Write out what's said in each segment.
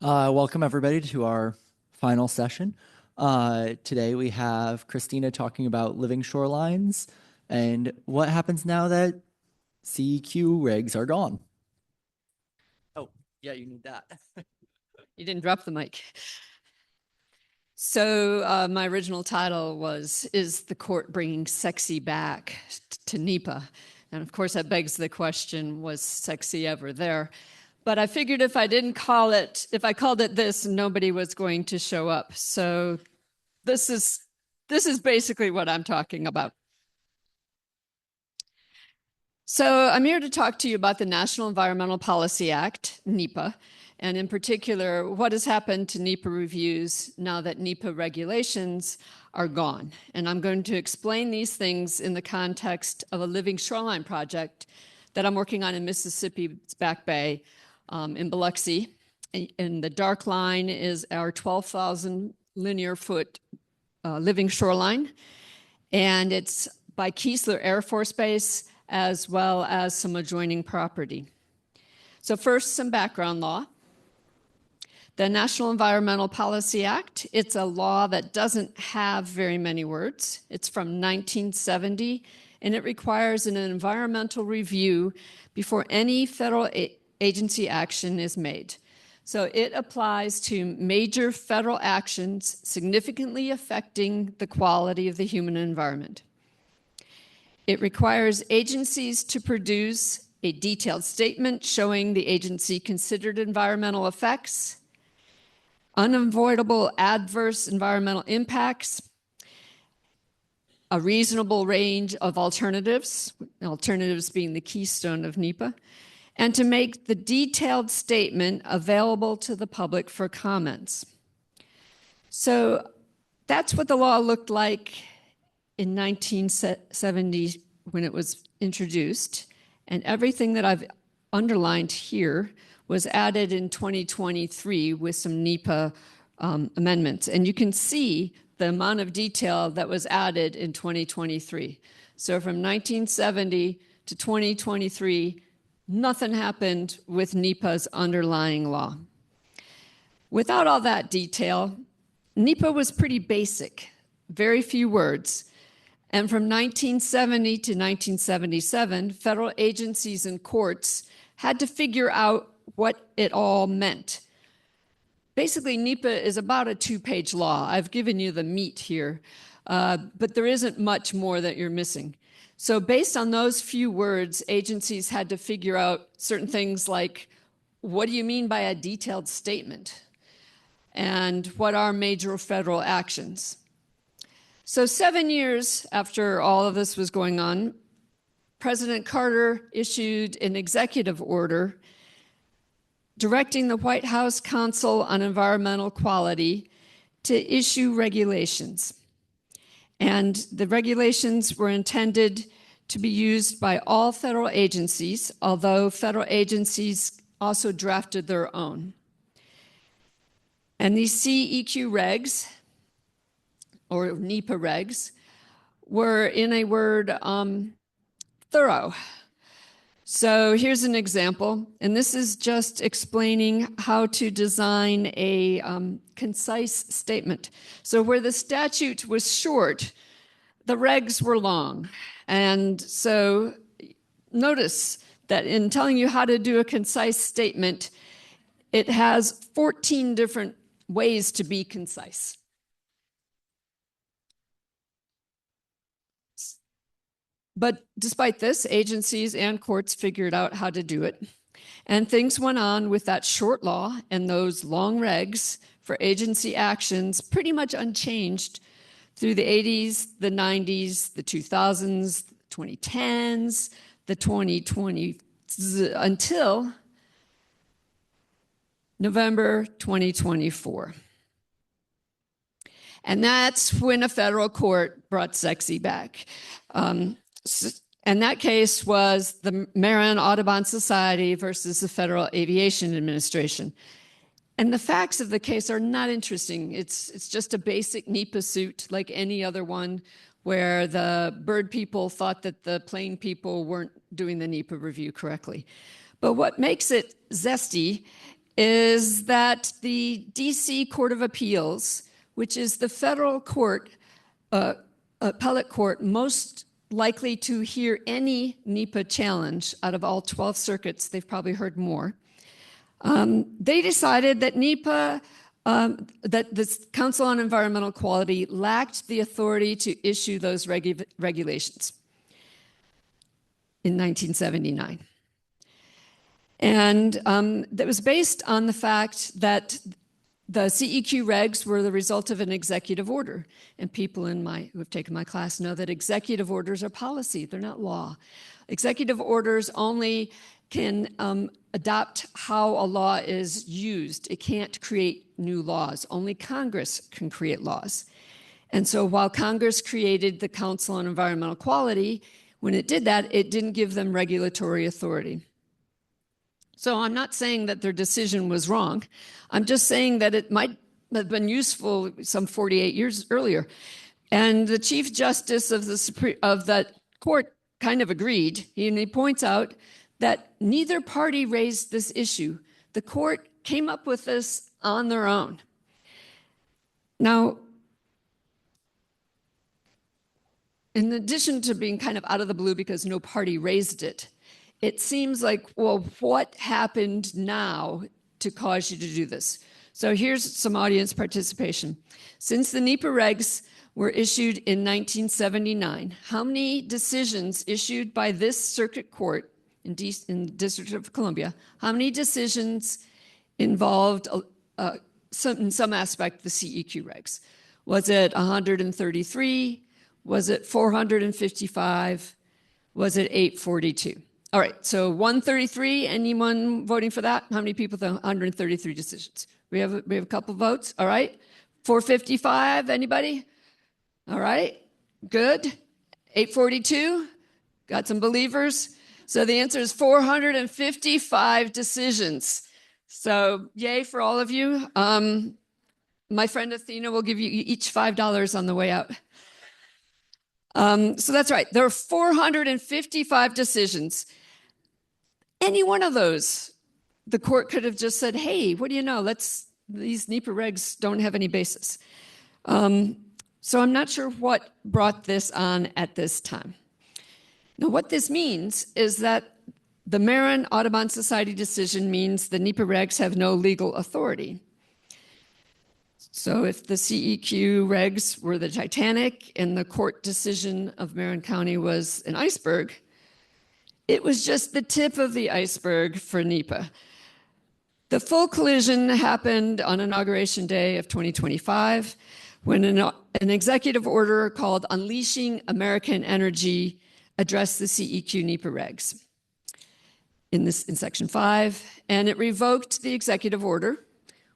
Welcome everybody to our final session. Today we have Christina talking about living shorelines and what happens now that CEQ rigs are gone. Oh, yeah, you need that. You didn't drop the mic. So my original title was, Is the Court Bringing Sexy Back to NEPA? And of course that begs the question, was sexy ever there? But I figured if I called it this, nobody was going to show up. So this is basically what I'm talking about. So I'm here to talk to you about the National Environmental Policy Act, NEPA, and in particular, what has happened to NEPA reviews now that NEPA regulations are gone. And I'm going to explain these things in the context of a living shoreline project that I'm working on in Mississippi's Back Bay in Biloxi. And the dark line is our 12,000 linear foot living shoreline. And it's by Keesler Air Force Base, as well as some adjoining property. So first, some background law. The National Environmental Policy Act, it's a law that doesn't have very many words. It's from 1970, and it requires an environmental review before any federal agency action is made. So it applies to major federal actions significantly affecting the quality of the human environment. It requires agencies to produce a detailed statement showing the agency considered environmental effects, unavoidable adverse environmental impacts, a reasonable range of alternatives being the keystone of NEPA, and to make the detailed statement available to the public for comments. So that's what the law looked like in 1970 when it was introduced, and everything that I've underlined here was added in 2023 with some NEPA amendments. And you can see the amount of detail that was added in 2023. So from 1970 to 2023, nothing happened with NEPA's underlying law. Without all that detail, NEPA was pretty basic, very few words. And from 1970 to 1977, federal agencies and courts had to figure out what it all meant. Basically, NEPA is about a 2-page law. I've given you the meat here, but there isn't much more that you're missing. So based on those few words, agencies had to figure out certain things like, what do you mean by a detailed statement? And what are major federal actions? So 7 years after all of this was going on, President Carter issued an executive order directing the White House Council on Environmental Quality to issue regulations. And the regulations were intended to be used by all federal agencies, although federal agencies also drafted their own. And these CEQ regs, or NEPA regs, were, in a word, thorough. So here's an example, and this is just explaining how to design a concise statement. So where the statute was short, the regs were long. And so notice that in telling you how to do a concise statement, it has 14 different ways to be concise. But despite this, agencies and courts figured out how to do it. And things went on with that short law and those long regs for agency actions pretty much unchanged through the 80s, the 90s, the 2000s, 2010s, the 2020s, until November 2024. And that's when a federal court brought sexy back. And that case was the Marin Audubon Society versus the Federal Aviation Administration. And the facts of the case are not interesting. It's just a basic NEPA suit like any other one where the bird people thought that the plane people weren't doing the NEPA review correctly. But what makes it zesty is that the DC Court of Appeals, which is the federal court, appellate court most likely to hear any NEPA challenge out of all 12 circuits, they've probably heard more, they decided that NEPA, that the Council on Environmental Quality lacked the authority to issue those regulations in 1979. And that was based on the fact that the CEQ regs were the result of an executive order. And people who have taken my class know that executive orders are policy, they're not law. Executive orders only can adopt how a law is used. It can't create new laws. Only Congress can create laws. And so while Congress created the Council on Environmental Quality, when it did that, it didn't give them regulatory authority. So I'm not saying that their decision was wrong. I'm just saying that it might have been useful some 48 years earlier. And the Chief Justice of the court kind of agreed. And he points out that neither party raised this issue. The court came up with this on their own. Now, in addition to being kind of out of the blue because no party raised it, it seems like, well, what happened now to cause you to do this? So here's some audience participation. Since the NEPA regs were issued in 1979, how many decisions issued by this circuit court in the District of Columbia, how many decisions involved in some aspect the CEQ regs? Was it 133? Was it 455? Was it 842? All right, so 133, anyone voting for that? How many people? 133 decisions. We have a couple votes, all right. 455, anybody? All right, good. 842, got some believers. So the answer is 455 decisions. So yay for all of you. My friend Athena will give you each $5 on the way out. So that's right, there are 455 decisions. Any one of those, the court could have just said, hey, what do you know? These NEPA regs don't have any basis. So I'm not sure what brought this on at this time. Now, what this means is that the Marin Audubon Society decision means the NEPA regs have no legal authority. So if the CEQ regs were the Titanic and the court decision of Marin County was an iceberg, it was just the tip of the iceberg for NEPA. The full collision happened on Inauguration Day of 2025 when an executive order called Unleashing American Energy addressed the CEQ NEPA regs in Section 5, and it revoked the executive order,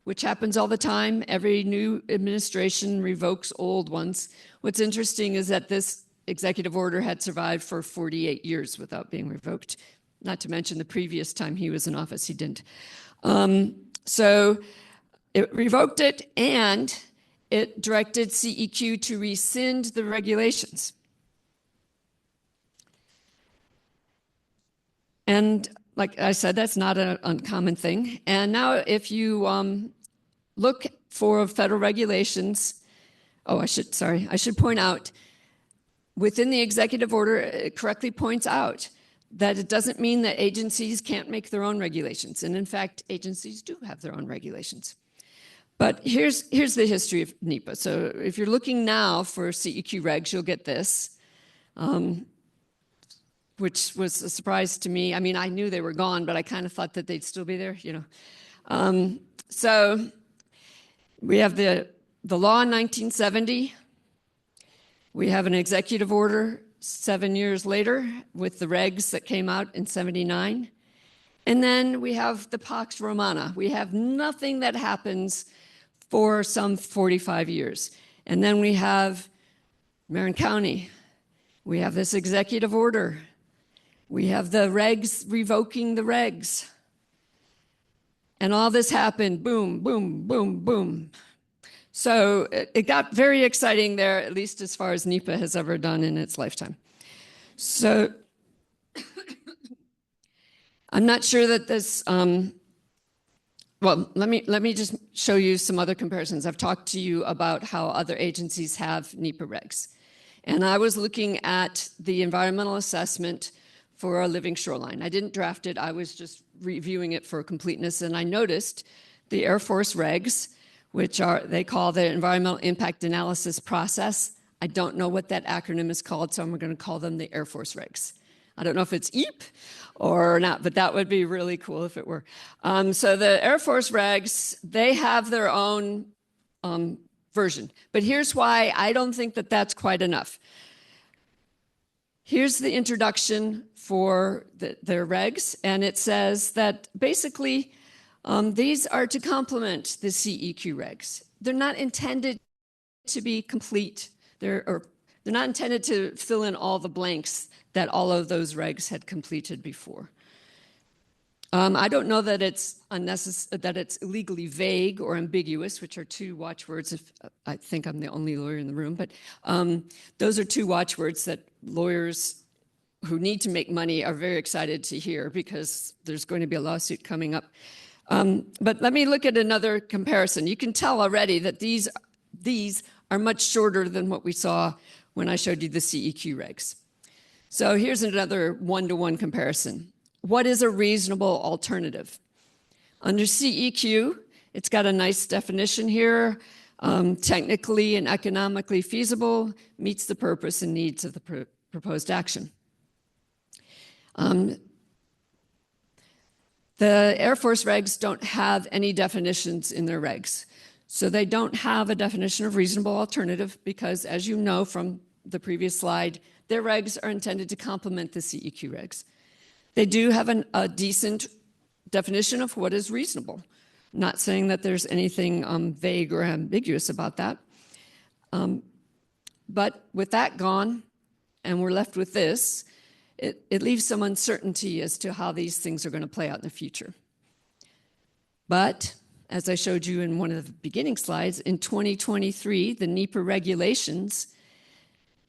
which happens all the time. Every new administration revokes old ones. What's interesting is that this executive order had survived for 48 years without being revoked, not to mention the previous time he was in office, he didn't. So it revoked it, and it directed CEQ to rescind the regulations. And like I said, that's not an uncommon thing. And now if you look for federal regulations, I should point out, within the executive order, it correctly points out that it doesn't mean that agencies can't make their own regulations. And in fact, agencies do have their own regulations. But here's the history of NEPA. So if you're looking now for CEQ regs, you'll get this, which was a surprise to me. I mean, I knew they were gone, but I kind of thought that they'd still be there, you know. So we have the law in 1970. We have an executive order 7 years later with the regs that came out in 79. And then we have the Pax Romana. We have nothing that happens for some 45 years. And then we have Marin County. We have this executive order. We have the regs revoking the regs. And all this happened, boom, boom, boom, boom. So it got very exciting there, at least as far as NEPA has ever done in its lifetime. So I'm not sure that this Well, let me just show you some other comparisons. I've talked to you about how other agencies have NEPA regs. And I was looking at the environmental assessment for a living shoreline. I didn't draft it. I was just reviewing it for completeness. And I noticed the Air Force regs, which they call the environmental impact analysis process. I don't know what that acronym is called, so I'm going to call them the Air Force regs. I don't know if it's EAP or not, but that would be really cool if it were. So the Air Force regs, they have their own version. But here's why I don't think that that's quite enough. Here's the introduction for their regs, and it says that basically these are to complement the CEQ regs. They're not intended to be complete. They're not intended to fill in all the blanks that all of those regs had completed before. I don't know that it's unnecessary, that it's illegally vague or ambiguous, which are two watchwords. If I think I'm the only lawyer in the room, but those are two watchwords that lawyers who need to make money are very excited to hear because there's going to be a lawsuit coming up. But let me look at another comparison. You can tell already that these are much shorter than what we saw when I showed you the CEQ regs. So here's another one-to-one comparison. What is a reasonable alternative? Under CEQ, it's got a nice definition here. Technically and economically feasible, meets the purpose and needs of the proposed action. The Air Force regs don't have any definitions in their regs. So they don't have a definition of reasonable alternative because, as you know from the previous slide, their regs are intended to complement the CEQ regs. They do have a decent definition of what is reasonable. I'm not saying that there's anything vague or ambiguous about that. But with that gone, and we're left with this, it leaves some uncertainty as to how these things are going to play out in the future. But as I showed you in one of the beginning slides, in 2023, the NEPA regulations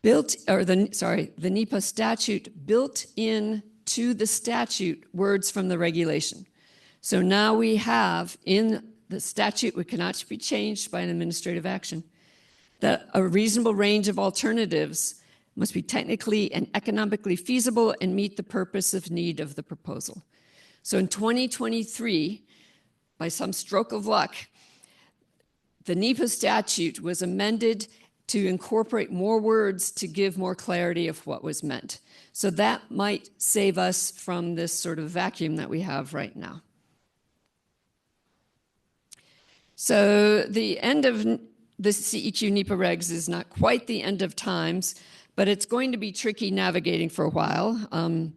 the NEPA statute built in to the statute words from the regulation. So now we have in the statute, which cannot be changed by an administrative action, that a reasonable range of alternatives must be technically and economically feasible and meet the purpose of need of the proposal. So in 2023, by some stroke of luck, the NEPA statute was amended to incorporate more words to give more clarity of what was meant. So that might save us from this sort of vacuum that we have right now. So the end of the CEQ NEPA regs is not quite the end of times, but it's going to be tricky navigating for a while.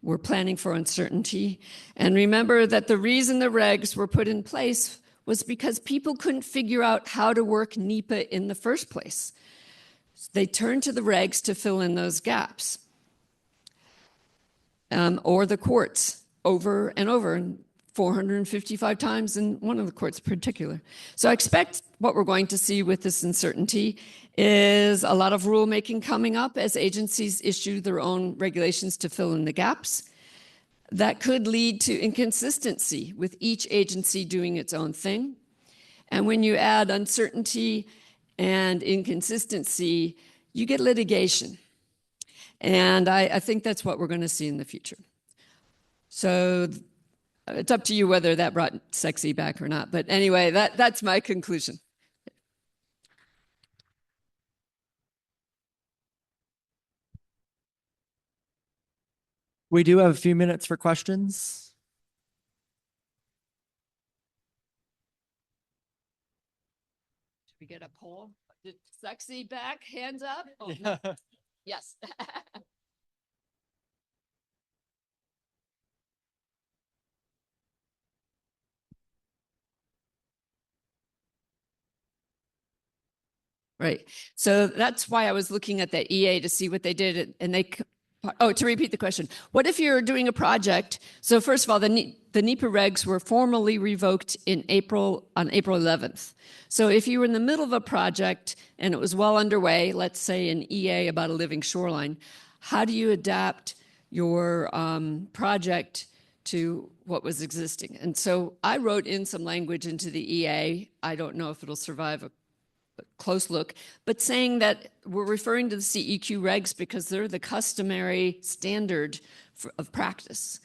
We're planning for uncertainty. And remember that the reason the regs were put in place was because people couldn't figure out how to work NEPA in the first place. They turned to the regs to fill in those gaps, or the courts over and over, and 455 times in one of the courts in particular. So I expect what we're going to see with this uncertainty is a lot of rulemaking coming up as agencies issue their own regulations to fill in the gaps. That could lead to inconsistency with each agency doing its own thing. And when you add uncertainty and inconsistency, you get litigation. And I think that's what we're going to see in the future. So it's up to you whether that brought sexy back or not. But anyway, that's my conclusion. We do have a few minutes for questions. Should we get a poll? Did sexy back? Hands up? Oh, no. Yes. Right. So that's why I was looking at the EA to see what they did. And to repeat the question, what if you're doing a project? So first of all, the NEPA regs were formally revoked on April 11th. So if you were in the middle of a project and it was well underway, let's say an EA about a living shoreline, how do you adapt your project to what was existing. And so I wrote in some language into the EA. I don't know if it'll survive a close look, but saying that we're referring to the CEQ regs because they're the customary standard of practice,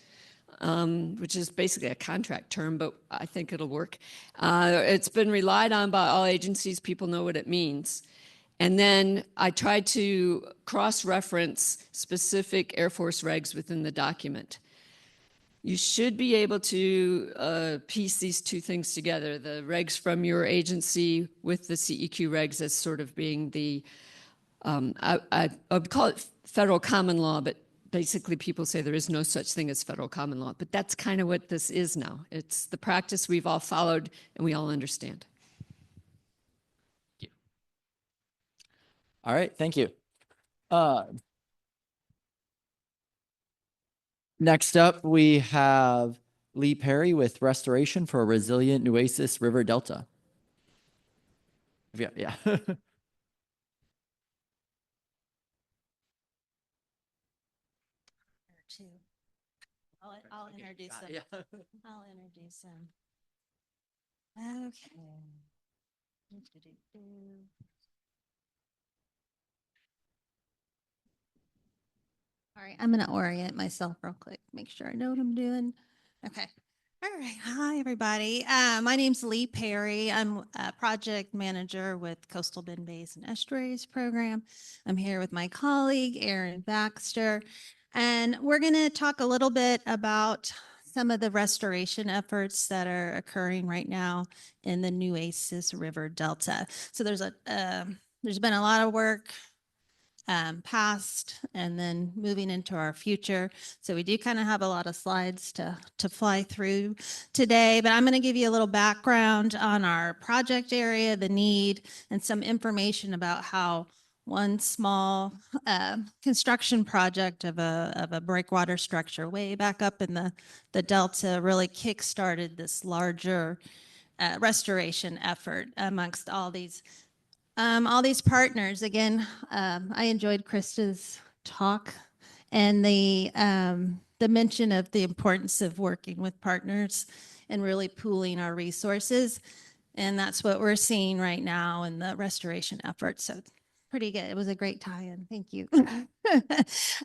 which is basically a contract term, but I think it'll work. It's been relied on by all agencies. People know what it means. And then I tried to cross-reference specific Air Force regs within the document. You should be able to piece these two things together, the regs from your agency with the CEQ regs as sort of being the, I would call it federal common law, but basically people say there is no such thing as federal common law. But that's kind of what this is now. It's the practice we've all followed and we all understand. All right, thank you. Next up, we have Lee Perry with Restoration for a Resilient Nueces River Delta. Yeah. Two. I'll introduce them. Yeah. I'll introduce them. Okay. All right, I'm going to orient myself real quick, make sure I know what I'm doing. Okay. All right. Hi, everybody. My name's Lee Perry. I'm a project manager with Coastal Bend Bays and Estuaries program. I'm here with my colleague, Erin Baxter, and we're going to talk a little bit about some of the restoration efforts that are occurring right now in the Nueces River Delta. So there's been a lot of work past and then moving into our future. So we do kind of have a lot of slides to fly through today, but I'm going to give you a little background on our project area, the need, and some information about how one small construction project of a breakwater structure way back up in the Delta really kick-started this larger restoration effort amongst all these partners. Again, I enjoyed Krista's talk and the mention of the importance of working with partners and really pooling our resources. And that's what we're seeing right now in the restoration effort. So pretty good. It was a great tie-in. Thank you.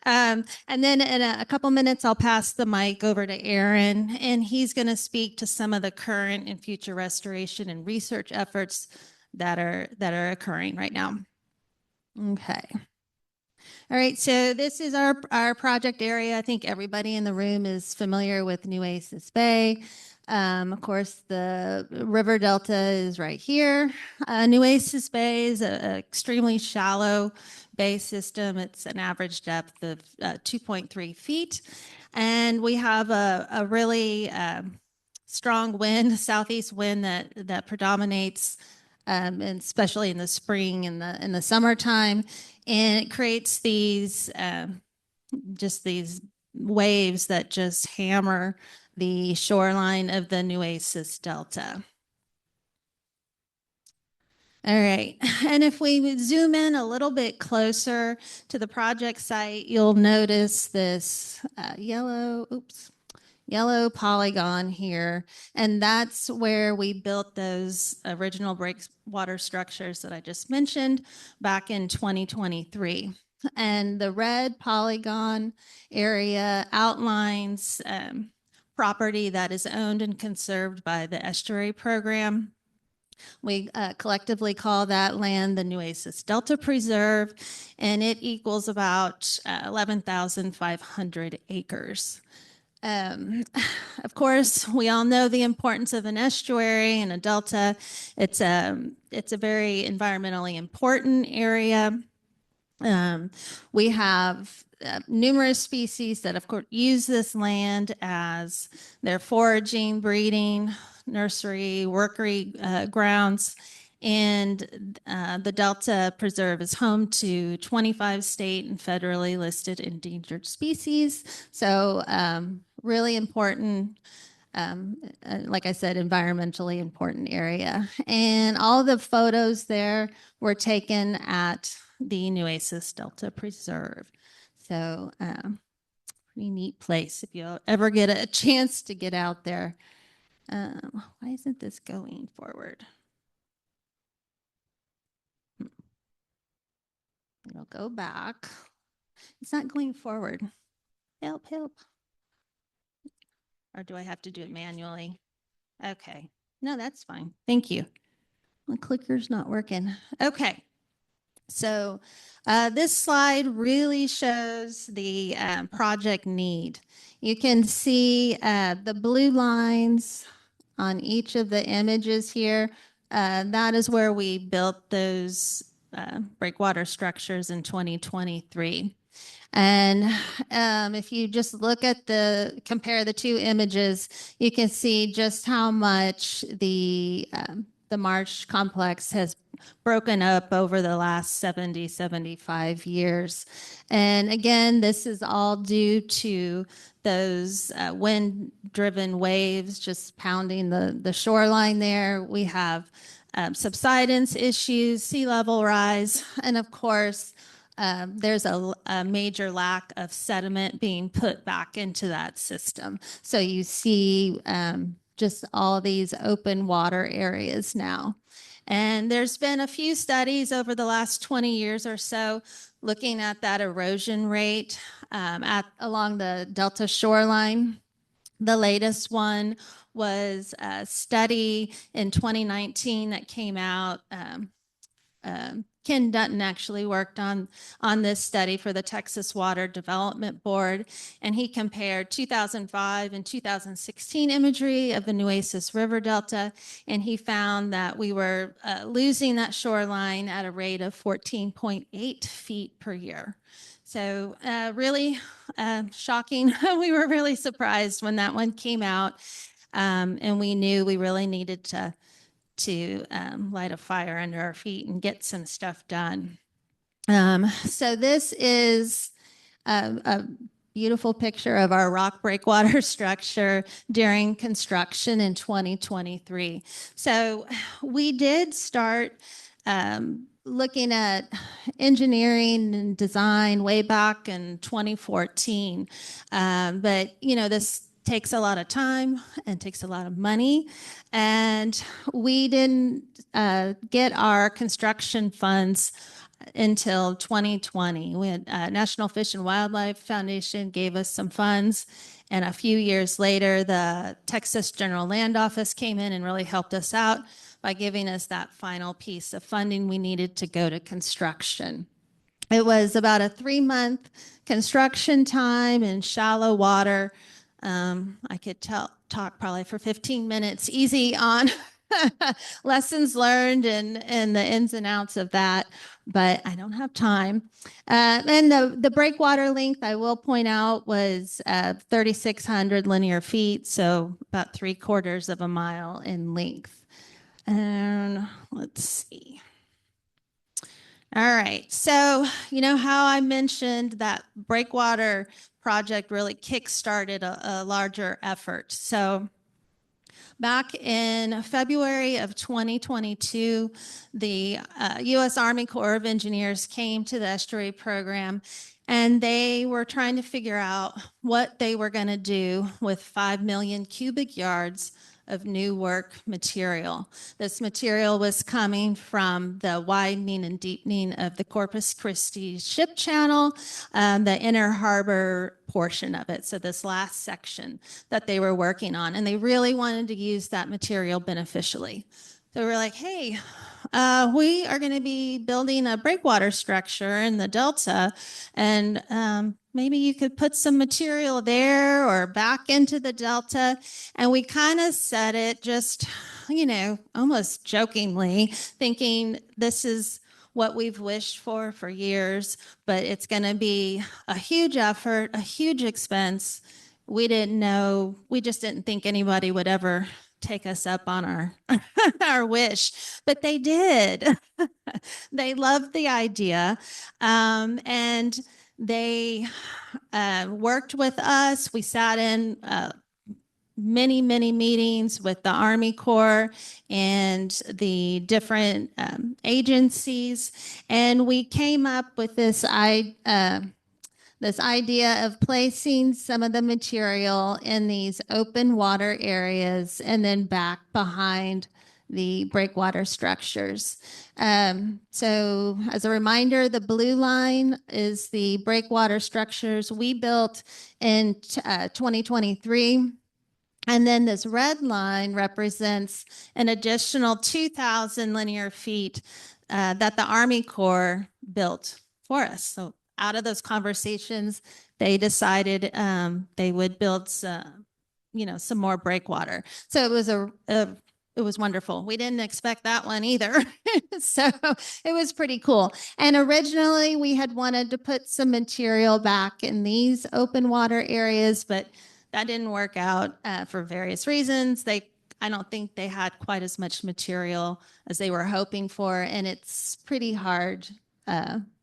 And then in a couple minutes, I'll pass the mic over to Aaron, and he's going to speak to some of the current and future restoration and research efforts that are occurring right now. Okay. All right, so this is our project area. I think everybody in the room is familiar with Nueces Bay. Of course, the river delta is right here. Nueces Bay is an extremely shallow bay system. It's an average depth of 2.3 feet. And we have a really strong wind, southeast wind that predominates, and especially in the spring and the summertime. And it creates these just these waves that just hammer the shoreline of the Nueces Delta. All right, and if we zoom in a little bit closer to the project site, you'll notice this yellow polygon here. And that's where we built those original breakwater structures that I just mentioned back in 2023. And the red polygon area outlines property that is owned and conserved by the estuary program. We collectively call that land the Nueces Delta Preserve, and it equals about 11,500 acres. Of course, we all know the importance of an estuary and a delta. It's a very environmentally important area. We have numerous species that, of course, use this land as their foraging, breeding, nursery, workery grounds. And the Delta Preserve is home to 25 state and federally listed endangered species. So really important, like I said, environmentally important area. And all the photos there were taken at the Nueces Delta Preserve. So pretty neat place if you ever get a chance to get out there. Why isn't this going forward? It'll go back. It's not going forward. Help, help. Or do I have to do it manually? Okay. No, that's fine. Thank you. My clicker's not working. Okay. So this slide really shows the project need. You can see the blue lines on each of the images here. That is where we built those breakwater structures in 2023. And if you just look at compare the two images, you can see just how much the marsh complex has broken up over the last 70, 75 years. And again, this is all due to those wind-driven waves just pounding the shoreline there. We have subsidence issues, sea level rise, and of course, there's a major lack of sediment being put back into that system. So you see just all these open water areas now. And there's been a few studies over the last 20 years or so looking at that erosion rate along the Delta shoreline. The latest one was a study in 2019 that came out. Ken Dutton actually worked on this study for the Texas Water Development Board, and he compared 2005 and 2016 imagery of the Nueces River Delta, and he found that we were losing that shoreline at a rate of 14.8 feet per year. So really shocking. We were really surprised when that one came out, and we knew we really needed to light a fire under our feet and get some stuff done. So this is a beautiful picture of our rock breakwater structure during construction in 2023. So we did start looking at engineering and design way back in 2014. But, you know, this takes a lot of time and takes a lot of money. And we didn't get our construction funds until 2020. We had National Fish and Wildlife Foundation gave us some funds. And a few years later, the Texas General Land Office came in and really helped us out by giving us that final piece of funding we needed to go to construction. It was about a 3-month construction time in shallow water. I could talk probably for 15 minutes easy on lessons learned and the ins and outs of that, but I don't have time. And the breakwater length, I will point out, was 3,600 linear feet, so about 3/4 of a mile in length. And let's see. All right, so you know how I mentioned that breakwater project really kick-started a larger effort. So back in February of 2022, the U.S. Army Corps of Engineers came to the estuary program, and they were trying to figure out what they were going to do with 5 million cubic yards of new work material. This material was coming from the widening and deepening of the Corpus Christi ship channel, the inner harbor portion of it. So this last section that they were working on, and they really wanted to use that material beneficially. So we're like, hey, we are going to be building a breakwater structure in the Delta, and maybe you could put some material there or back into the Delta. And we kind of said it just, you know, almost jokingly, thinking this is what we've wished for years, but it's going to be a huge effort, a huge expense. We didn't know, we just didn't think anybody would ever take us up on our our wish, but they did. They loved the idea, and they worked with us. We sat in many meetings with the Army Corps and the different agencies, and we came up with this this idea of placing some of the material in these open water areas and then back behind the breakwater structures. So as a reminder, the blue line is the breakwater structures we built in 2023. And then this red line represents an additional 2,000 linear feet that the Army Corps built for us. So out of those conversations, they decided they would build some more breakwater. So it was wonderful. We didn't expect that one either. So it was pretty cool. And originally we had wanted to put some material back in these open water areas, but that didn't work out for various reasons. I don't think they had quite as much material as they were hoping for, and it's pretty hard.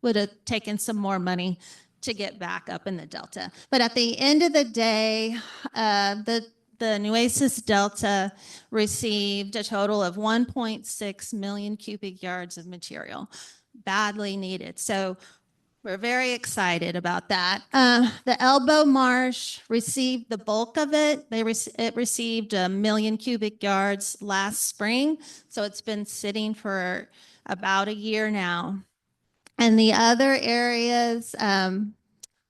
Would have taken some more money to get back up in the Delta. But at the end of the day, the Nueces Delta received a total of 1.6 million cubic yards of material, badly needed. So we're very excited about that. The Elbow Marsh received the bulk of it. It received 1 million cubic yards last spring. So it's been sitting for about a year now. And the other areas,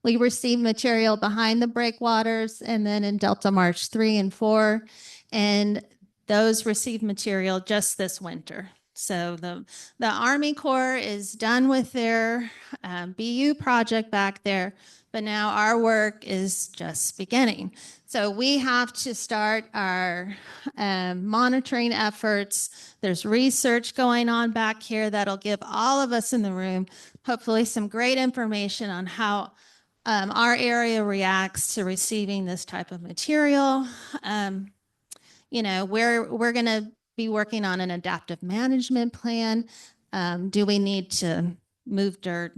we received material behind the breakwaters and then in Delta Marsh 3 and 4. And those received material just this winter. So the Army Corps is done with their BU project back there, but now our work is just beginning. So we have to start our monitoring efforts. There's research going on back here that'll give all of us in the room hopefully some great information on how our area reacts to receiving this type of material. We're going to be working on an adaptive management plan. Do we need to move dirt,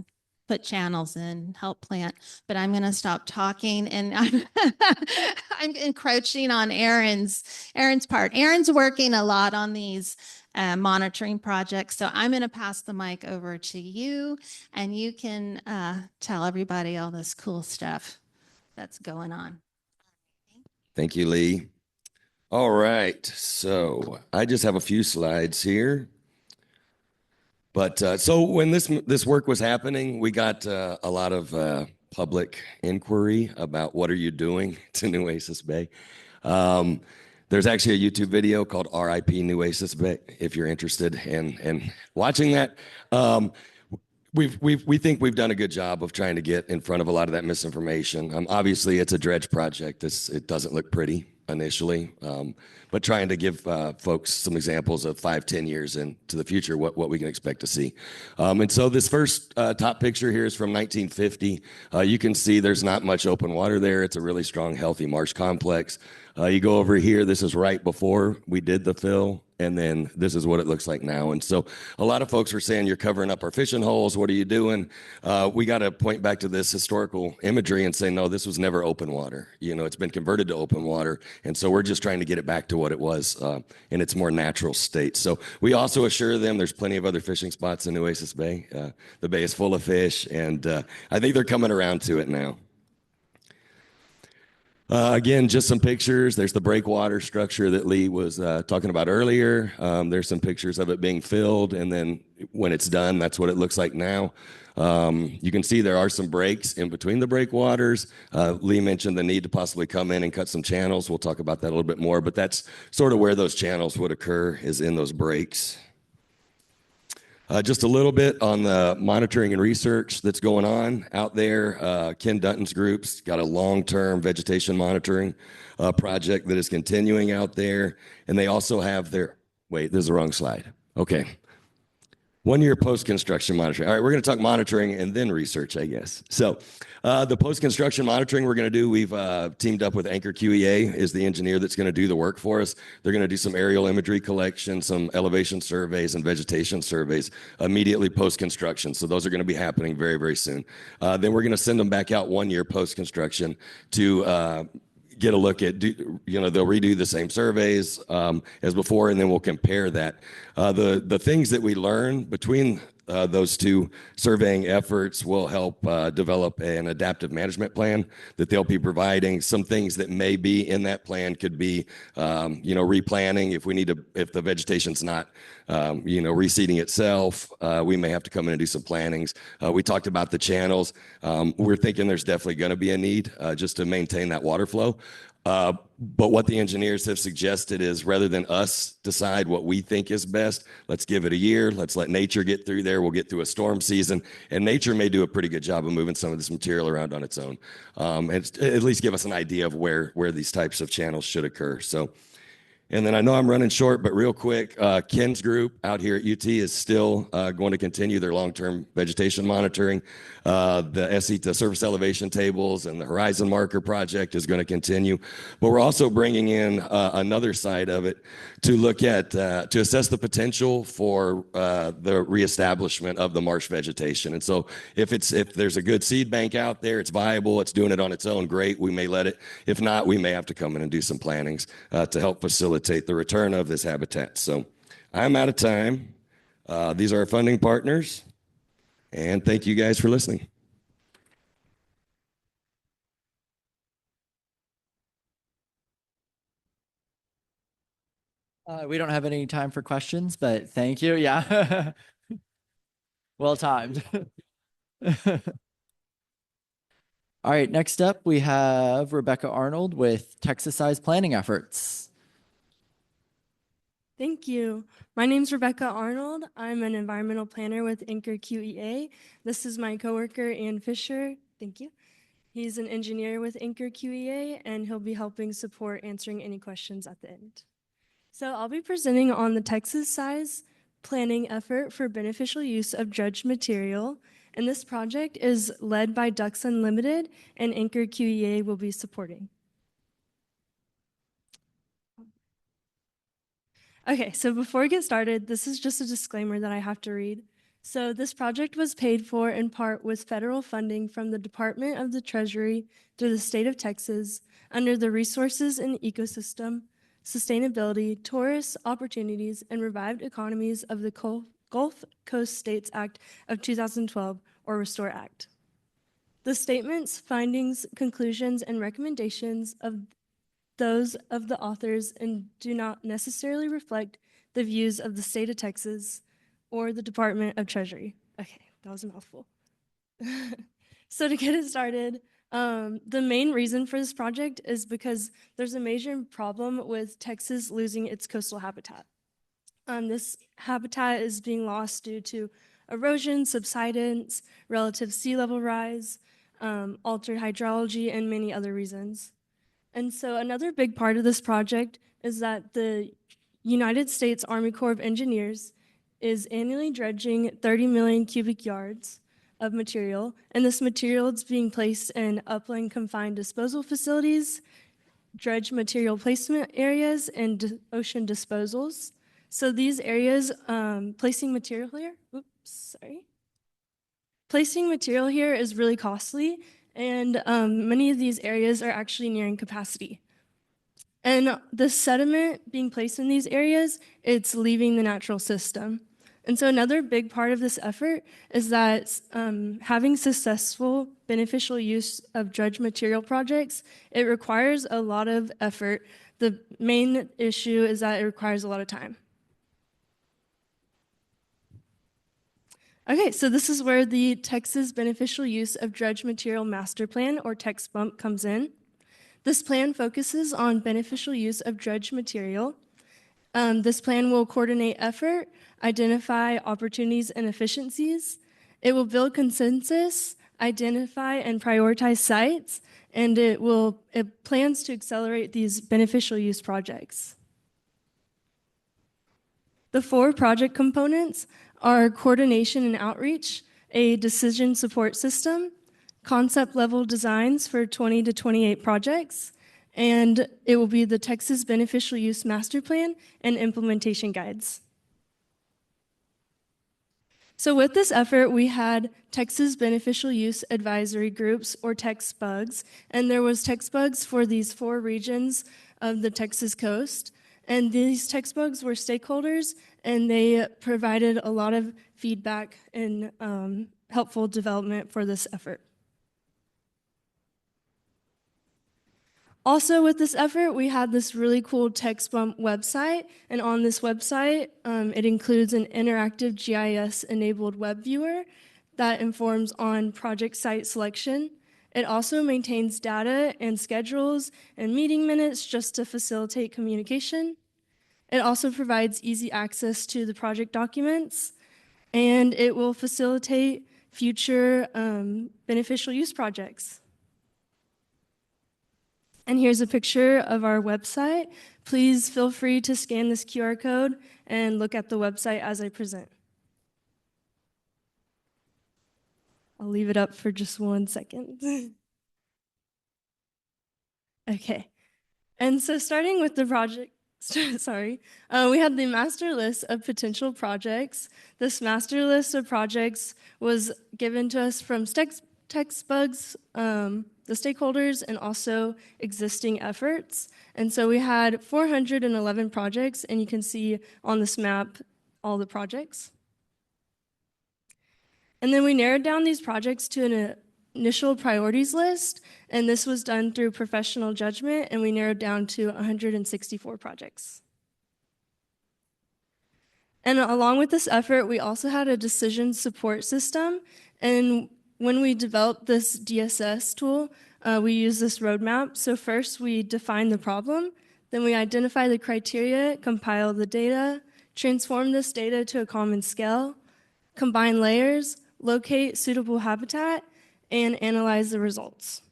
put channels in, help plant? But I'm going to stop talking, and I'm encroaching on Aaron's part. Aaron's working a lot on these monitoring projects. So I'm going to pass the mic over to you, and you can tell everybody all this cool stuff that's going on. Thank you, Lee. All right, so I just have a few slides here. But so when this work was happening, we got a lot of public inquiry about what are you doing to Nueces Bay. There's actually a YouTube video called RIP Nueces Bay, if you're interested in watching that. We think we've done a good job of trying to get in front of a lot of that misinformation. Obviously, it's a dredge project. It doesn't look pretty initially, but trying to give folks some examples of 5-10 years into the future, what we can expect to see. And so this first top picture here is from 1950. You can see there's not much open water there. It's a really strong, healthy marsh complex. You go over here, this is right before we did the fill, and then this is what it looks like now. And so a lot of folks were saying, you're covering up our fishing holes. What are you doing? We got to point back to this historical imagery and say, no, this was never open water. It's been converted to open water. And so we're just trying to get it back to what it was in its more natural state. So we also assure them there's plenty of other fishing spots in Nueces Bay. The bay is full of fish, and I think they're coming around to it now. Again, just some pictures. There's the breakwater structure that Lee was talking about earlier. There's some pictures of it being filled, and then when it's done, that's what it looks like now. You can see there are some breaks in between the breakwaters. Lee mentioned the need to possibly come in and cut some channels. We'll talk about that a little bit more, but that's sort of where those channels would occur, is in those breaks. Just a little bit on the monitoring and research that's going on out there. Ken Dutton's group's got a long-term vegetation monitoring project that is continuing out there. And they also have their, wait, this is the wrong slide. Okay. 1 year post-construction monitoring. All right, we're going to talk monitoring and then research, I guess. So the post-construction monitoring we're going to do, we've teamed up with Anchor QEA, is the engineer that's going to do the work for us. They're going to do some aerial imagery collection, some elevation surveys and vegetation surveys immediately post-construction. So those are going to be happening very, very soon. Then we're going to send them back out 1 year post-construction to get a look at, they'll redo the same surveys as before, and then we'll compare that. The things that we learn between those two surveying efforts will help develop an adaptive management plan that they'll be providing. Some things that may be in that plan could be, replanting. If we need to, if the vegetation's not, reseeding itself, we may have to come in and do some plantings. We talked about the channels. We're thinking there's definitely going to be a need just to maintain that water flow. But what the engineers have suggested is rather than us decide what we think is best, let's give it a year. Let's let nature get through there. We'll get through a storm season, and nature may do a pretty good job of moving some of this material around on its own, and at least give us an idea of where these types of channels should occur. So. And then I know I'm running short, but real quick, Ken's group out here at UT is still going to continue their long-term vegetation monitoring. The surface elevation tables and the horizon marker project is going to continue. But we're also bringing in another side of it to look at, to assess the potential for the reestablishment of the marsh vegetation. And so if there's a good seed bank out there, it's viable, it's doing it on its own, great, we may let it. If not, we may have to come in and do some plantings to help facilitate the return of this habitat. So I'm out of time. These are our funding partners. And thank you guys for listening. We don't have any time for questions, but thank you. Yeah. Well timed. All right, next up we have Rebecca Arnold with Texas Size Planning Efforts. Thank you. My name's Rebecca Arnold. I'm an environmental planner with Anchor QEA. This is my coworker, Ann Fisher. Thank you. He's an engineer with Anchor QEA, and he'll be helping support answering any questions at the end. So I'll be presenting on the Texas Size Planning Effort for Beneficial Use of Dredged Material, and this project is led by Ducks Unlimited, and Anchor QEA will be supporting. Okay, so before we get started, this is just a disclaimer that I have to read. So this project was paid for in part with federal funding from the Department of the Treasury through the state of Texas under the Resources and Ecosystem, Sustainability, Tourist Opportunities, and Revived Economies of the Gulf Coast States Act of 2012, or RESTORE Act. The statements, findings, conclusions, and recommendations of those of the authors and do not necessarily reflect the views of the state of Texas or the Department of Treasury. Okay, that was a mouthful. So to get it started, the main reason for this project is because there's a major problem with Texas losing its coastal habitat. This habitat is being lost due to erosion, subsidence, relative sea level rise, altered hydrology, and many other reasons. And so another big part of this project is that the United States Army Corps of Engineers is annually dredging 30 million cubic yards of material, and this material is being placed in upland confined disposal facilities, dredge material placement areas, and ocean disposals. So these areas, placing material here is really costly, and many of these areas are actually nearing capacity. And the sediment being placed in these areas, it's leaving the natural system. And so another big part of this effort is that having successful beneficial use of dredge material projects, it requires a lot of effort. The main issue is that it requires a lot of time. Okay, so this is where the Texas Beneficial Use of Dredge Material Master Plan, or TexBUMP, comes in. This plan focuses on beneficial use of dredge material. This plan will coordinate effort, identify opportunities and efficiencies. It will build consensus, identify and prioritize sites, and it plans to accelerate these beneficial use projects. The 4 project components are coordination and outreach, a decision support system, concept level designs for 20 to 28 projects, and it will be the Texas Beneficial Use Master Plan and implementation guides. So with this effort, we had Texas Beneficial Use Advisory Groups, or TexBUGs, and there was TexBUGs for these 4 regions of the Texas coast. And these TexBUGs were stakeholders and they provided a lot of feedback and helpful development for this effort. Also, with this effort, we had this really cool text bump website, and on this website, it includes an interactive GIS-enabled web viewer that informs on project site selection. It also maintains data and schedules and meeting minutes just to facilitate communication. It also provides easy access to the project documents, and it will facilitate future beneficial use projects. And here's a picture of our website. Please feel free to scan this QR code and look at the website as I present. I'll leave it up for just 1 second. Okay. And so starting with the project, we had the master list of potential projects. This master list of projects was given to us from textbugs, the stakeholders, and also existing efforts. And so we had 411 projects, and you can see on this map all the projects. And then we narrowed down these projects to an initial priorities list, and this was done through professional judgment, and we narrowed down to 164 projects. And along with this effort, we also had a decision support system, and when we developed this DSS tool, we used this roadmap. So first we define the problem, then we identify the criteria, compile the data, transform this data to a common scale, combine layers, locate suitable habitat, and analyze the results.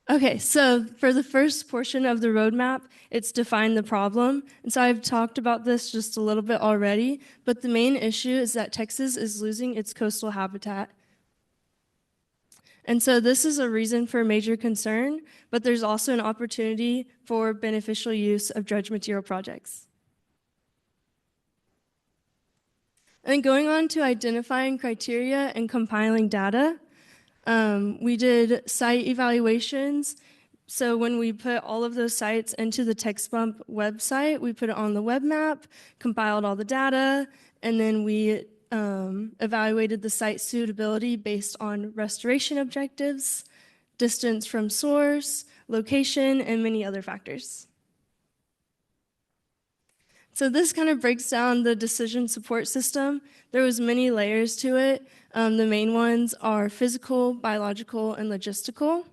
Okay, so for the first portion of the roadmap, it's define the problem. And so I've talked about this just a little bit already, but the main issue is that Texas is losing its coastal habitat. And so this is a reason for major concern, but there's also an opportunity for beneficial use of dredge material projects. And then going on to identifying criteria and compiling data, we did site evaluations. So when we put all of those sites into the TextBump website, we put it on the web map, compiled all the data, and then we evaluated the site suitability based on restoration objectives, distance from source, location, and many other factors. So this kind of breaks down the decision support system. There was many layers to it. The main ones are physical, biological, and logistical.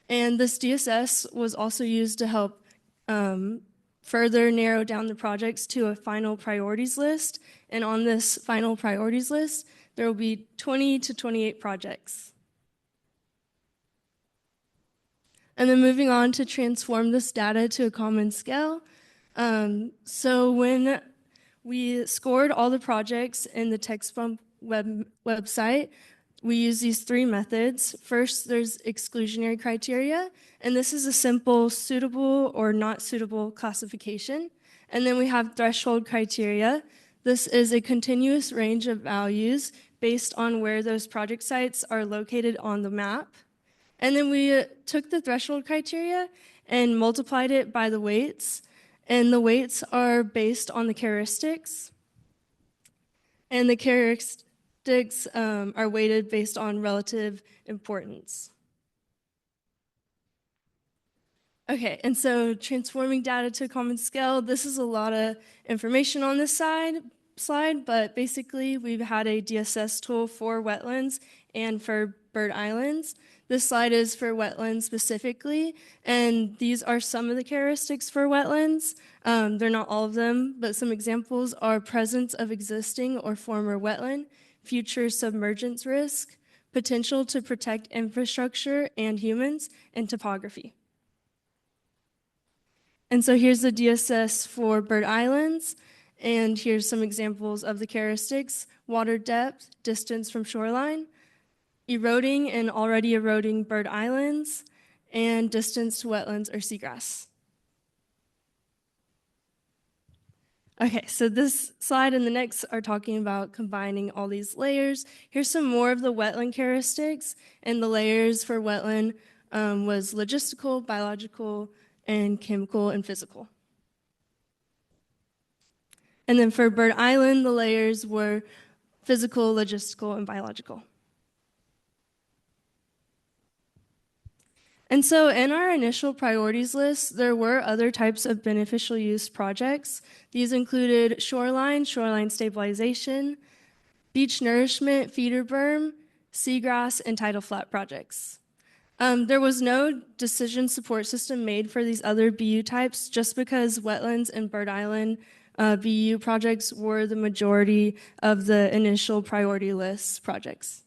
And this DSS was also used to help further narrow down the projects to a final priorities list. And on this final priorities list, there will be 20 to 28 projects. And then moving on to transform this data to a common scale. So when we scored all the projects in the TextBump website, we use these three methods. First, there's exclusionary criteria, and this is a simple suitable or not suitable classification. And then we have threshold criteria. This is a continuous range of values based on where those project sites are located on the map. And then we took the threshold criteria and multiplied it by the weights. And the weights are based on the characteristics. And the characteristics are weighted based on relative importance. Okay, and so transforming data to a common scale, this is a lot of information on this slide, but basically we've had a DSS tool for wetlands and for bird islands. This slide is for wetlands specifically, and these are some of the characteristics for wetlands. They're not all of them, but some examples are presence of existing or former wetland, future submergence risk, potential to protect infrastructure and humans, and topography. And so here's the DSS for bird islands, and here's some examples of the characteristics: water depth, distance from shoreline, eroding and already eroding bird islands, and distance to wetlands or seagrass. Okay, so this slide and the next are talking about combining all these layers. Here's some more of the wetland characteristics, and the layers for wetland was logistical, biological, and chemical and physical. And then for Bird Island, the layers were physical, logistical, and biological. And so in our initial priorities list, there were other types of beneficial use projects. These included shoreline stabilization, beach nourishment, feeder berm, seagrass, and tidal flat projects. There was no decision support system made for these other BU types just because wetlands and Bird Island BU projects were the majority of the initial priority list projects.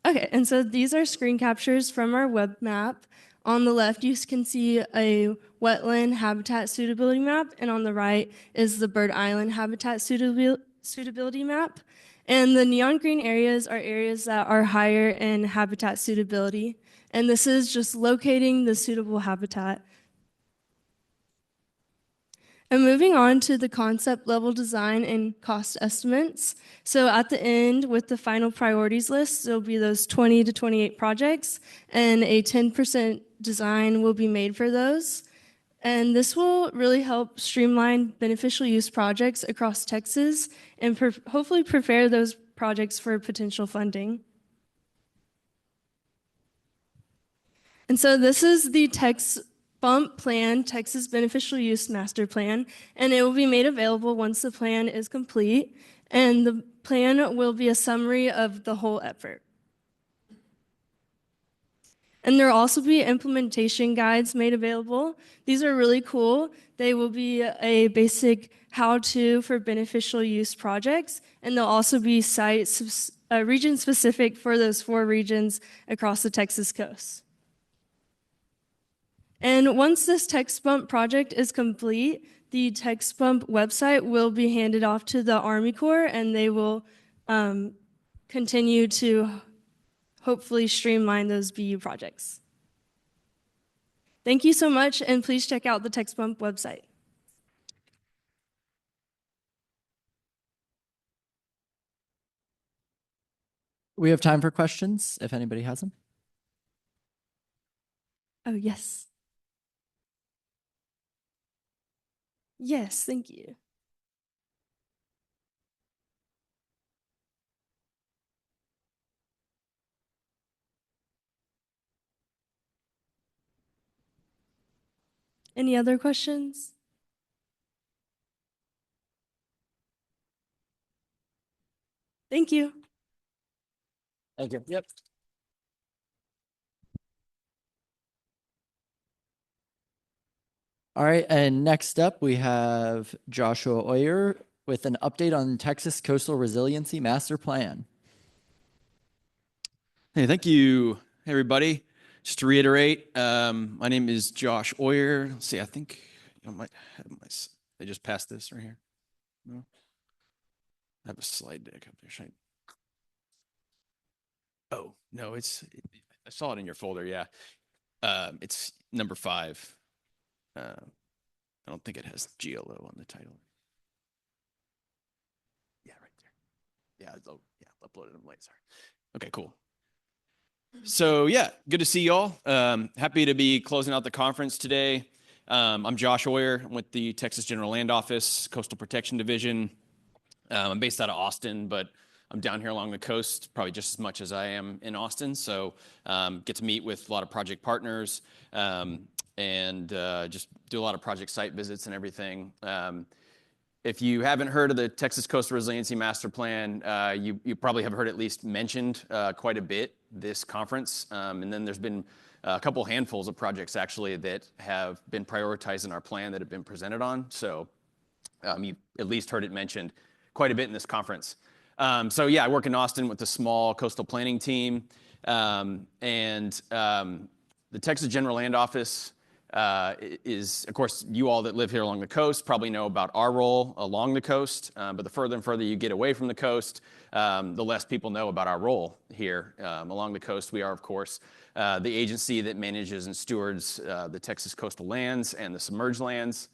Okay, and so these are screen captures from our web map. On the left, you can see a wetland habitat suitability map, and on the right is the Bird Island habitat suitability map. And the neon green areas are areas that are higher in habitat suitability. And this is just locating the suitable habitat. And moving on to the concept level design and cost estimates. So at the end, with the final priorities list, there'll be those 20 to 28 projects, and a 10% design will be made for those. And this will really help streamline beneficial use projects across Texas and hopefully prepare those projects for potential funding. And so this is the Bump Plan, Texas Beneficial Use Master Plan, and it will be made available once the plan is complete, and the plan will be a summary of the whole effort. And there will also be implementation guides made available. These are really cool. They will be a basic how-to for beneficial use projects, and they'll also be region-specific for those 4 regions across the Texas coast. And once this text bump project is complete, the text bump website will be handed off to the Army Corps, and they will continue to hopefully streamline those BU projects. Thank you so much, and please check out the text bump website. We have time for questions if anybody has them. Oh, yes. Yes, thank you. Any other questions? Thank you. Thank you. Yep. All right, and next up we have Joshua Oyer with an update on Texas Coastal Resiliency Master Plan. Hey, thank you, everybody. Just to reiterate, my name is Josh Oyer. Let's see, I think I might have they just passed this right here. No, I have a slide deck up there. Oh, no, I saw it in your folder. Yeah. It's number 5. I don't think it has GLO on the title. Yeah, right there. Yeah, uploaded them late. Sorry. Okay, cool. So yeah, good to see y'all. Happy to be closing out the conference today. I'm Josh Oyer. I'm with the Texas General Land Office, Coastal Protection Division. I'm based out of Austin, but I'm down here along the coast probably just as much as I am in Austin. So get to meet with a lot of project partners and just do a lot of project site visits and everything. If you haven't heard of the Texas Coastal Resiliency Master Plan, you probably have heard at least mentioned quite a bit this conference. And then there's been a couple handfuls of projects actually that have been prioritized in our plan that have been presented on. So you at least heard it mentioned quite a bit in this conference. So yeah, I work in Austin with a small coastal planning team. And the Texas General Land Office is, of course, you all that live here along the coast probably know about our role along the coast. But the further and further you get away from the coast, the less people know about our role here along the coast. We are, of course, the agency that manages and stewards the Texas coastal lands and the submerged lands.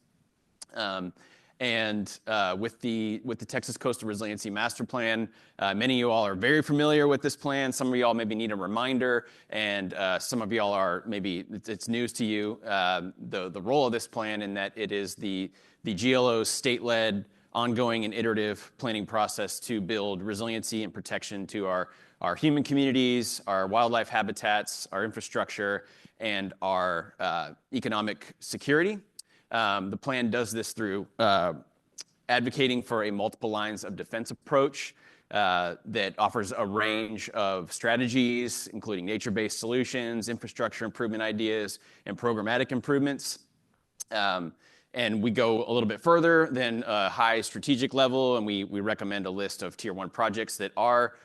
And with the Texas Coastal Resiliency Master Plan, many of you all are very familiar with this plan. Some of y'all maybe need a reminder, and some of y'all are maybe it's news to you. The role of this plan in that it is the the GLO's state-led, ongoing and iterative planning process to build resiliency and protection to our human communities, our wildlife habitats, our infrastructure, and our economic security. The plan does this through advocating for a multiple lines of defense approach that offers a range of strategies, including nature-based solutions, infrastructure improvement ideas, and programmatic improvements. And we go a little bit further than a high strategic level, and we recommend a list of Tier 1 projects that are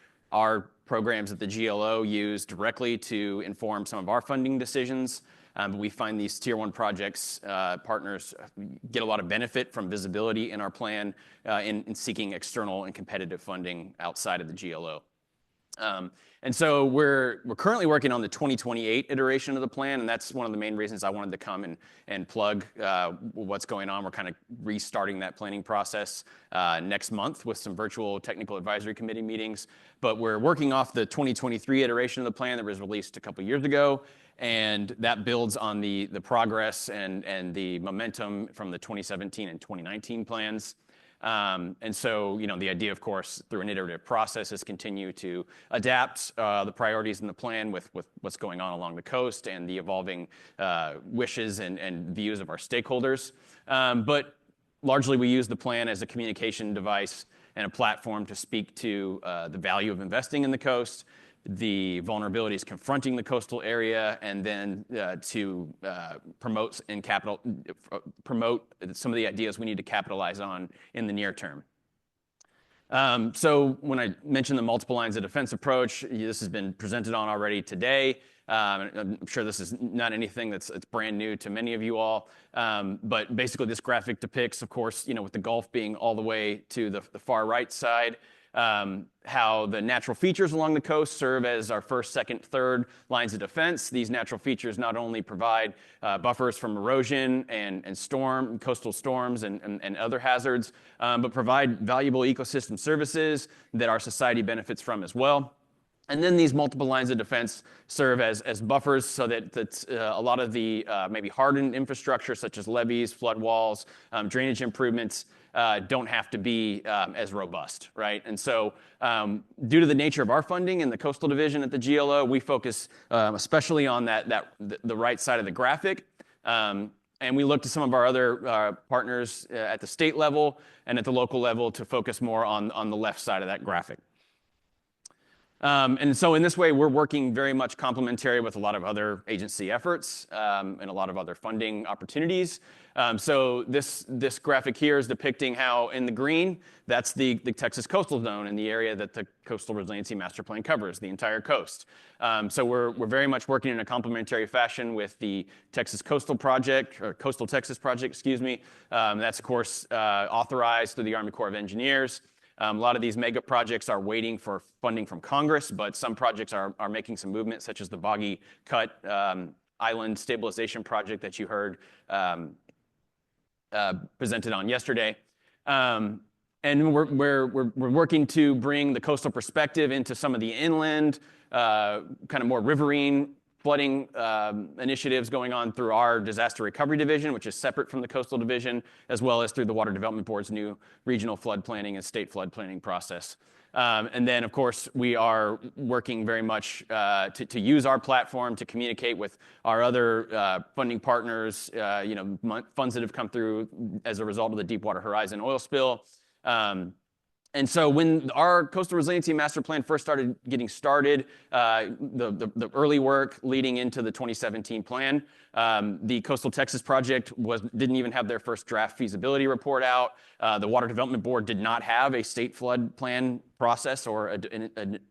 programs that the GLO use directly to inform some of our funding decisions. But we find these Tier 1 projects, partners get a lot of benefit from visibility in our plan in seeking external and competitive funding outside of the GLO. And so we're currently working on the 2028 iteration of the plan, and that's one of the main reasons I wanted to come and plug what's going on. We're kind of restarting that planning process next month with some virtual technical advisory committee meetings. But we're working off the 2023 iteration of the plan that was released a couple years ago, and that builds on the progress and the momentum from the 2017 and 2019 plans. And so, the idea, of course, through an iterative process is continue to adapt the priorities in the plan with what's going on along the coast and the evolving wishes and views of our stakeholders. But largely, we use the plan as a communication device and a platform to speak to the value of investing in the coast, the vulnerabilities confronting the coastal area, and then to promote some of the ideas we need to capitalize on in the near term. So when I mentioned the multiple lines of defense approach, this has been presented on already today. I'm sure this is not anything that's brand new to many of you all. But basically, this graphic depicts, of course, with the Gulf being all the way to the far right side, how the natural features along the coast serve as our first, second, third lines of defense. These natural features not only provide buffers from erosion and coastal storms and other hazards, but provide valuable ecosystem services that our society benefits from as well. And then these multiple lines of defense serve as buffers so that a lot of the maybe hardened infrastructure, such as levees, flood walls, drainage improvements, don't have to be as robust, right? And so due to the nature of our funding in the Coastal Division at the GLO, we focus especially on the right side of the graphic. And we look to some of our other partners at the state level and at the local level to focus more on the left side of that graphic. And so in this way, we're working very much complementary with a lot of other agency efforts and a lot of other funding opportunities. So this graphic here is depicting how in the green, that's the Texas coastal zone in the area that the Coastal Resiliency Master Plan covers, the entire coast. So we're very much working in a complementary fashion with the Texas Coastal Project, or Coastal Texas Project, excuse me. That's, of course, authorized through the Army Corps of Engineers. A lot of these mega projects are waiting for funding from Congress, but some projects are making some movement, such as the Boggy Cut Island Stabilization Project that you heard presented on yesterday. And we're working to bring the coastal perspective into some of the inland, kind of more riverine flooding initiatives going on through our Disaster Recovery Division, which is separate from the Coastal Division, as well as through the Water Development Board's new regional flood planning and state flood planning process. And then, of course, we are working very much to use our platform to communicate with our other funding partners, funds that have come through as a result of the Deepwater Horizon oil spill. And so when our Coastal Resiliency Master Plan first started getting started, the early work leading into the 2017 plan, the Coastal Texas Project didn't even have their first draft feasibility report out. The Water Development Board did not have a state flood plan process or a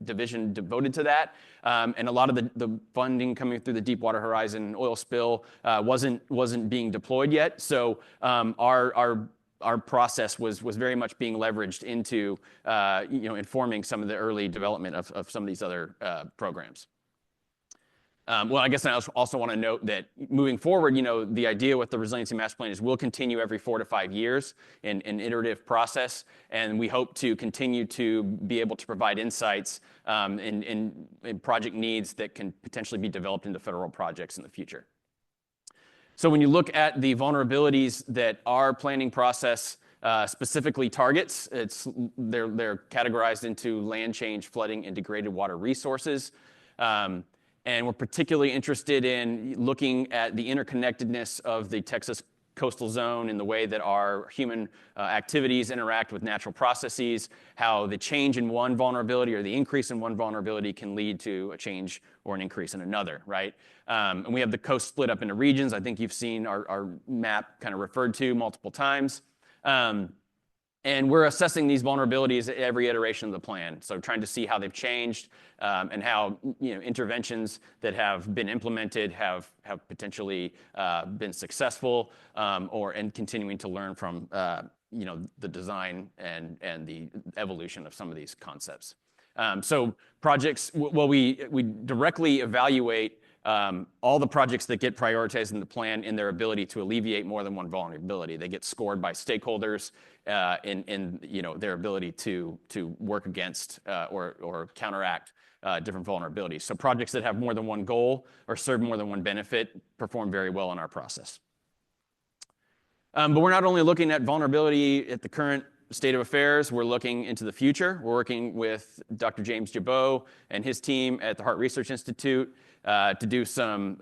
division devoted to that. And a lot of the funding coming through the Deepwater Horizon oil spill wasn't being deployed yet. So our process was very much being leveraged into informing some of the early development of some of these other programs. Well, I guess I also want to note that moving forward, the idea with the Resiliency Master Plan is we'll continue every 4 to 5 years in an iterative process, and we hope to continue to be able to provide insights in project needs that can potentially be developed into federal projects in the future. So when you look at the vulnerabilities that our planning process specifically targets, they're categorized into land change, flooding, and degraded water resources. And we're particularly interested in looking at the interconnectedness of the Texas coastal zone in the way that our human activities interact with natural processes, how the change in one vulnerability or the increase in one vulnerability can lead to a change or an increase in another, right? And we have the coast split up into regions. I think you've seen our map kind of referred to multiple times. And we're assessing these vulnerabilities at every iteration of the plan. So trying to see how they've changed and how interventions that have been implemented have potentially been successful and continuing to learn from the design and the evolution of some of these concepts. So projects, well, we directly evaluate all the projects that get prioritized in the plan in their ability to alleviate more than one vulnerability. They get scored by stakeholders in their ability to work against or counteract different vulnerabilities. So projects that have more than one goal or serve more than one benefit perform very well in our process. But we're not only looking at vulnerability at the current state of affairs, we're looking into the future. We're working with Dr. James Jabot and his team at the Hart Research Institute to do some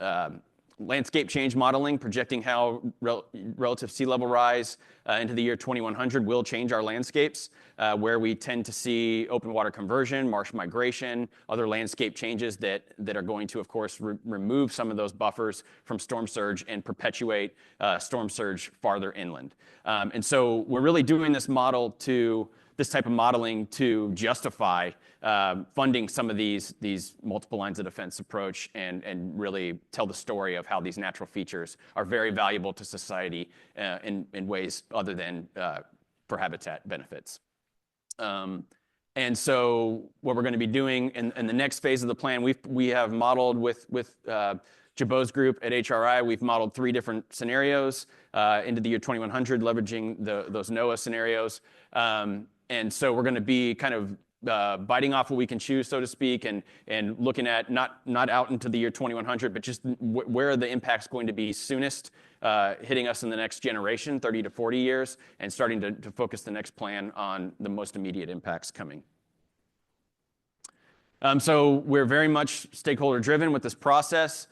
landscape change modeling, projecting how relative sea level rise into the year 2100 will change our landscapes, where we tend to see open water conversion, marsh migration, other landscape changes that are going to, of course, remove some of those buffers from storm surge and perpetuate storm surge farther inland. And so we're really doing this type of modeling to justify funding some of these multiple lines of defense approach and really tell the story of how these natural features are very valuable to society in ways other than for habitat benefits. And so what we're going to be doing in the next phase of the plan, we have modeled with Jabot's group at HRI, we've modeled 3 different scenarios into the year 2100, leveraging those NOAA scenarios. And so we're going to be kind of biting off what we can choose, so to speak, and looking at not out into the year 2100, but just where are the impacts going to be soonest hitting us in the next generation, 30 to 40 years, and starting to focus the next plan on the most immediate impacts coming. So we're very much stakeholder driven with this process.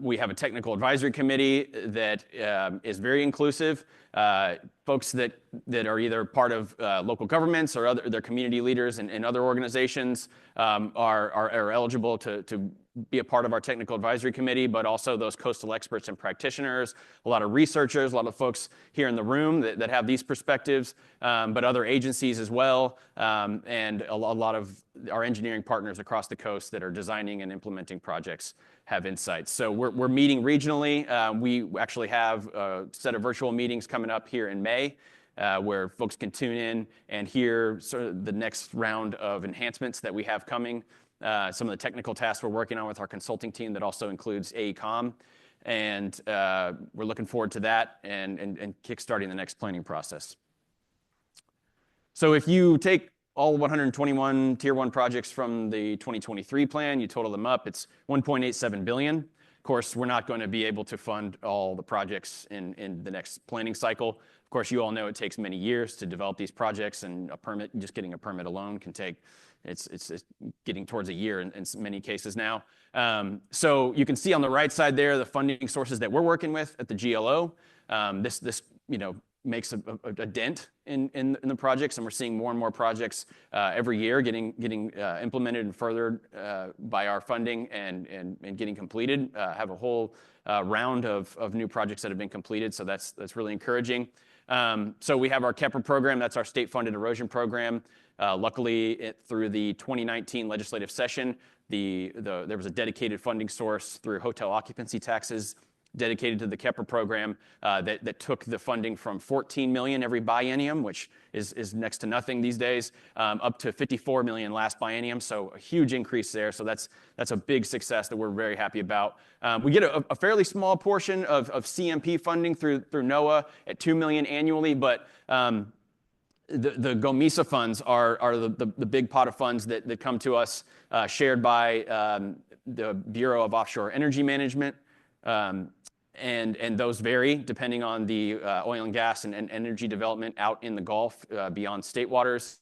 We have a technical advisory committee that is very inclusive. Folks that are either part of local governments or their community leaders and other organizations are eligible to be a part of our technical advisory committee, but also those coastal experts and practitioners, a lot of researchers, a lot of folks here in the room that have these perspectives, but other agencies as well, and a lot of our engineering partners across the coast that are designing and implementing projects have insights. So we're meeting regionally. We actually have a set of virtual meetings coming up here in May, where folks can tune in and hear sort of the next round of enhancements that we have coming. Some of the technical tasks we're working on with our consulting team that also includes AECOM. And we're looking forward to that and kickstarting the next planning process. So if you take all 121 Tier 1 projects from the 2023 plan, you total them up, it's $1.87 billion. Of course, we're not going to be able to fund all the projects in the next planning cycle. Of course, you all know it takes many years to develop these projects, and just getting a permit alone can take, it's getting towards a year in many cases now. So you can see on the right side there the funding sources that we're working with at the GLO. This makes a dent in the projects, and we're seeing more and more projects every year getting implemented and furthered by our funding and getting completed. Have a whole round of new projects that have been completed, so that's really encouraging. So we have our KEPR program, that's our state-funded erosion program. Luckily, through the 2019 legislative session, there was a dedicated funding source through hotel occupancy taxes dedicated to the KEPR program that took the funding from $14 million every biennium, which is next to nothing these days, up to $54 million last biennium. So a huge increase there. So that's a big success that we're very happy about. We get a fairly small portion of CMP funding through NOAA at $2 million annually, but the GOMESA funds are the big pot of funds that come to us, shared by the Bureau of Offshore Energy Management, And those vary depending on the oil and gas and energy development out in the Gulf beyond state waters.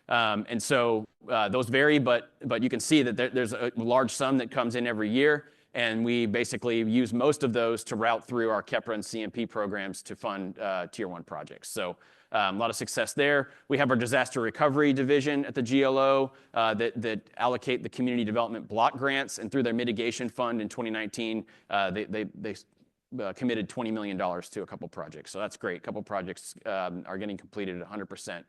And so those vary, but you can see that there's a large sum that comes in every year. And we basically use most of those to route through our KEPRA and CMP programs to fund Tier 1 projects. So a lot of success there. We have our disaster recovery division at the GLO that allocate the community development block grants. And through their mitigation fund in 2019, they committed $20 million to a couple projects. So that's great. A couple projects are getting completed at 100%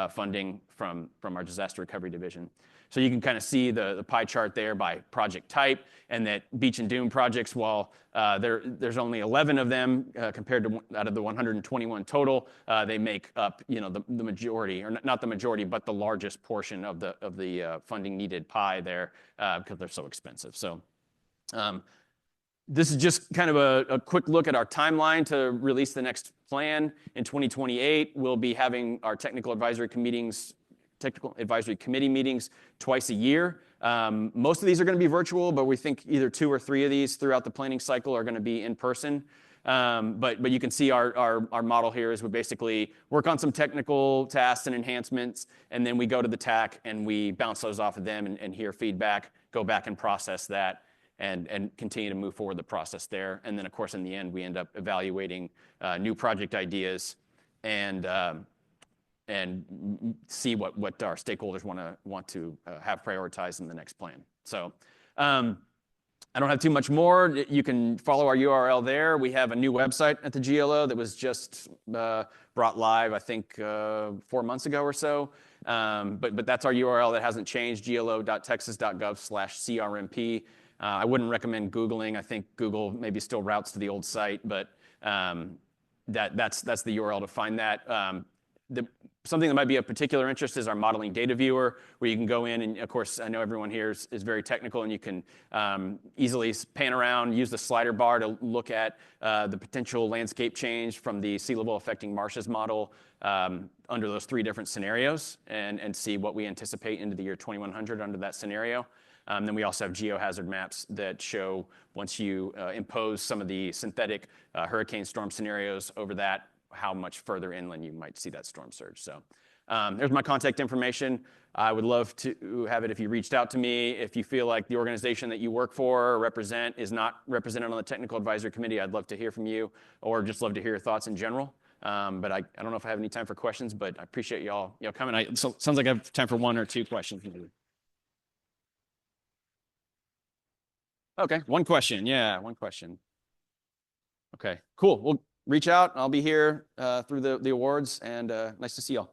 funding from our disaster recovery division. So you can kind of see the pie chart there by project type, and that beach and dune projects, while there's only 11 of them compared to out of the 121 total, they make up the majority, or not the majority, but the largest portion of the funding needed pie there because they're so expensive. So this is just kind of a quick look at our timeline to release the next plan. In 2028, we'll be having our technical advisory committee meetings twice a year. Most of these are going to be virtual, but we think either 2 or 3 of these throughout the planning cycle are going to be in person. But you can see our model here is we basically work on some technical tasks and enhancements, and then we go to the TAC and we bounce those off of them and hear feedback, go back and process that, and continue to move forward the process there. And then, of course, in the end, we end up evaluating new project ideas and see what our stakeholders want to have prioritized in the next plan. So I don't have too much more. You can follow our URL there. We have a new website at the GLO that was just brought live, I think, 4 months ago or so. But that's our URL that hasn't changed, glo.texas.gov/CRMP. I wouldn't recommend Googling. I think Google maybe still routes to the old site, but that's the URL to find that. Something that might be of particular interest is our modeling data viewer, where you can go in, and of course, I know everyone here is very technical, and you can easily pan around, use the slider bar to look at the potential landscape change from the sea level affecting marshes model under those 3 different scenarios, and see what we anticipate into the year 2100 under that scenario. Then we also have geohazard maps that show, once you impose some of the synthetic hurricane storm scenarios over that, how much further inland you might see that storm surge. So there's my contact information. I would love to have it if you reached out to me. If you feel like the organization that you work for or represent is not represented on the technical advisory committee, I'd love to hear from you, or just love to hear your thoughts in general. But I don't know if I have any time for questions, but I appreciate y'all coming. So sounds like I have time for 1 or 2 questions. Okay, 1 question. Yeah, 1 question. Okay, cool. Well, reach out. I'll be here through the awards, and nice to see y'all.